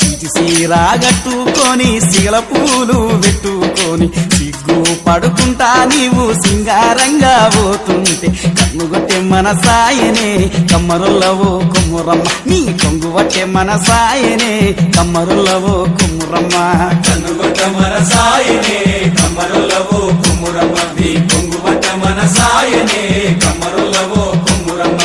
city సీరా గట్టుకొని సిగల పూలు పెట్టుకొని సిగ్గు పడుకుంటా నీవు సింగారంగా పోతుంటే కన్నుగొట్టే మన సాయనే కమ్మరుల్లవో కొమ్మురమ్మ నీ కొంగు వట్టే మన సాయనే కమ్మరుల్లవో కొమ్మురమ్మ కన్నుగొట్ట మన సాయనే కమ్మరుల్లవో కొమ్మురమ్మ నీ కొంగు వట్ట మన సాయనే కమ్మరుల్లవో కొమ్మురమ్మ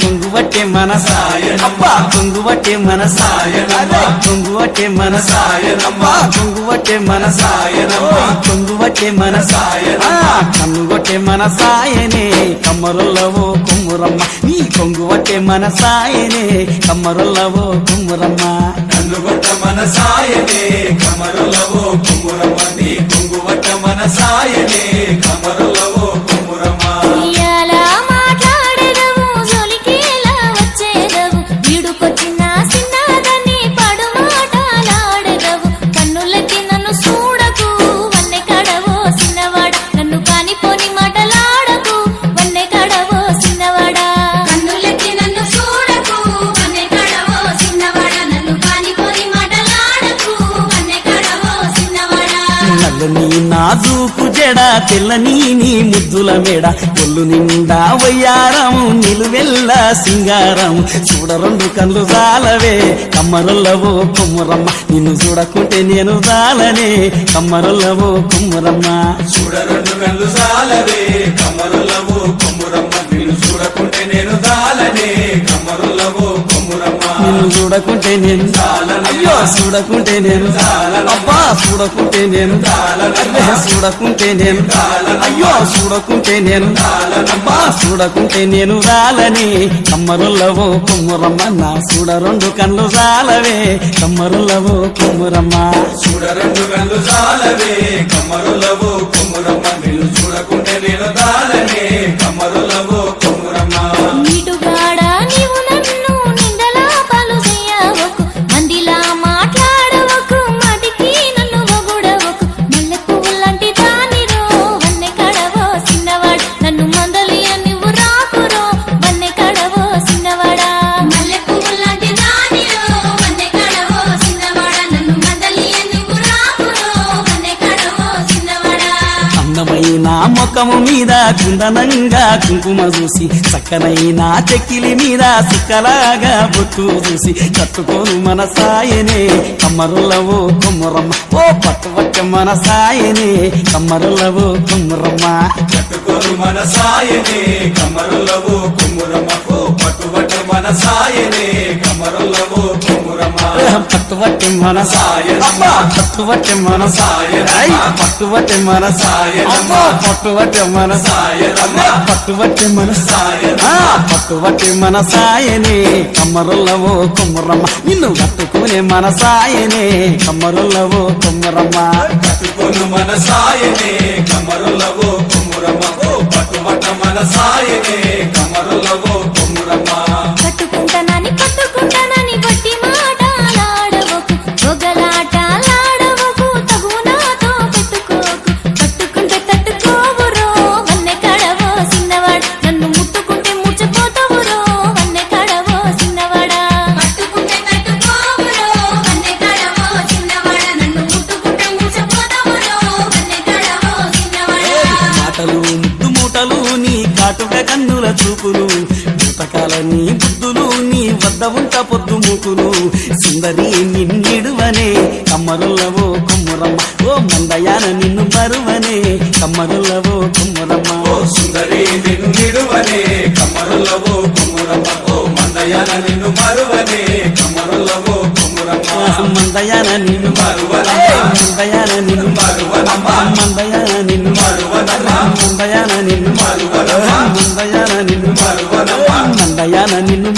కొంగు వట్టే మన సాయనమ్మ కొంగు వట్టే మన సాయనమ్మ కొంగు వట్టే మన సాయనమ్మ కొంగు వట్టే మన సాయనమ్మ కొంగు వట్టే మన సాయనమ్మ కన్ను వట్టే మన సాయనే కమ్మరుల్లవో కొమ్మురమ్మ నీ కొంగు వట్టే మన సాయనే కమ్మరుల్లవో కొమ్మురమ్మ కన్నుగొట్ట మన సాయనే కమ్మరుల్లవో కొమ్మురమ్మ నీ కొంగు వట్ట మన సాయనే కమ్మరుల్లవో కొమ్మురమ్మ నల్లని నాజూకు జడ తెల్లని నీ ముద్దుల మేడ ఒళ్ళు నిండా వయ్యారం నిలువెల్ల సింగారం చూడ రెండు కళ్ళు జాలవే కమ్మరుల్లవో కొమ్మురమ్మ నిన్ను చూడకుంటే నేను జాలనే కమ్మరుల్లవో కొమ్మురమ్మ చూడ రెండు కళ్ళు జాలవే కమ్మరుల్లవో కొమ్మురమ్మ నిన్ను చూడకుంటే నేను జాలనే కమ్మరుల్లవో కొమ్మురమ్మ నిన్ను చూడకుంటే నేను అయ్యో చూడకుంటే నేను అబ్బా చూడకుంటే నేను చూడకుంటే నేను అయ్యో చూడకుంటే నేను అబ్బా చూడకుంటే నేను రాలని కమ్మరుల్లవో కొమ్మురమ్మ నా చూడ రెండు కళ్ళు జాలవే కమ్మరుల్లవో కొమ్మురమ్మ చూడ రెండు కళ్ళు జాలవే కమ్మరుల్లవో కొమ్మురమ్మ నిన్ను చూడకుంటే నేను రాలనే కమ్మరుల్లవో కొమ్మురమ్మ నా ముఖము మీద కుందనంగా కుంకుమ చూసి చక్కనైన చెక్కిలి మీద సుక్కలాగా బొట్టు చూసి కట్టుకోను మన సాయనే కమ్మరుల్లవో కొమ్మురమ్మ ఓ పట్టువట్ట మన సాయనే కమ్మరుల్లవో కొమ్మురమ్మ కట్టుకోను మన సాయనే కమ్మరుల్లవో కొమ్మురమ్మ ఓ పట్టువట్ట మన సాయనే కమ్మరుల్లవో కొమ్మురమ్మ పట్టువట్టే మన సాయనమ్మ పట్టువట్టే మన సాయనమ్మ పట్టువట్టే మన సాయనమ్మ పట్టువట్టే మన సాయనమ్మ పట్టువట్టే మన సాయనమ్మ పట్టువట్టే మన సాయనే కమ్మరుల్లవో కొమ్మురమ్మ నిన్ను కట్టుకునే మన సాయనే కమ్మరుల్లవో కొమ్మురమ్మ కట్టుకోను మన సాయనే కమ్మరుల్లవో కొమ్మురమ్మ ఓ పట్టువట్ట మన సాయనే కమ్మరుల్లవో కొమ్మురమ్మ కట్టుకుంటానని బట్టి మాటలాడవకు ఒగలాటలాడవకు తగు నాతో పెట్టుకోకు పట్టుకుంటే తట్టుకోవురో వన్నె కడవో సిన్నవాడ నన్ను ముట్టుకుంటే ముచ్చిపోతావురో వన్నె కడవో సిన్నవాడ పట్టుకుంటే తట్టుకోవురో వన్నె కడవో సిన్నవాడ నన్ను ముట్టుకుంటే ముచ్చిపోతావురో వన్నె కడవో సిన్నవాడ మాటలు ముద్దు మూటలు నీ కాటుక కన్నుల చూపులు పుస్తకాల నీ బుద్ధులు నీ వద్ద ఉంట పొద్దు మూకులు సుందరి నిన్నిడువనే కమ్మరుల్లవో కొమ్మురమ్మ ఓ మందయాన నిన్ను మరువనే కమ్మరుల్లవో కొమ్మురమ్మ ఓ సుందరి నిన్ను నిడువనే కమ్మరుల్లవో కొమ్మురమ్మ ఓ మందయాన నిన్ను మరువనే కమ్మరుల్లవో కొమ్మురమ్మ మందయాన నిన్ను మరువనమ్మ మందయాన నిన్ను మరువనమ్మ మందయాన నిన్ను మరువనమ్మ మందయాన నిన్ను మరువనమ్మ మందయాన నిన్ను మరువనమ్మ మందయాన నిన్ను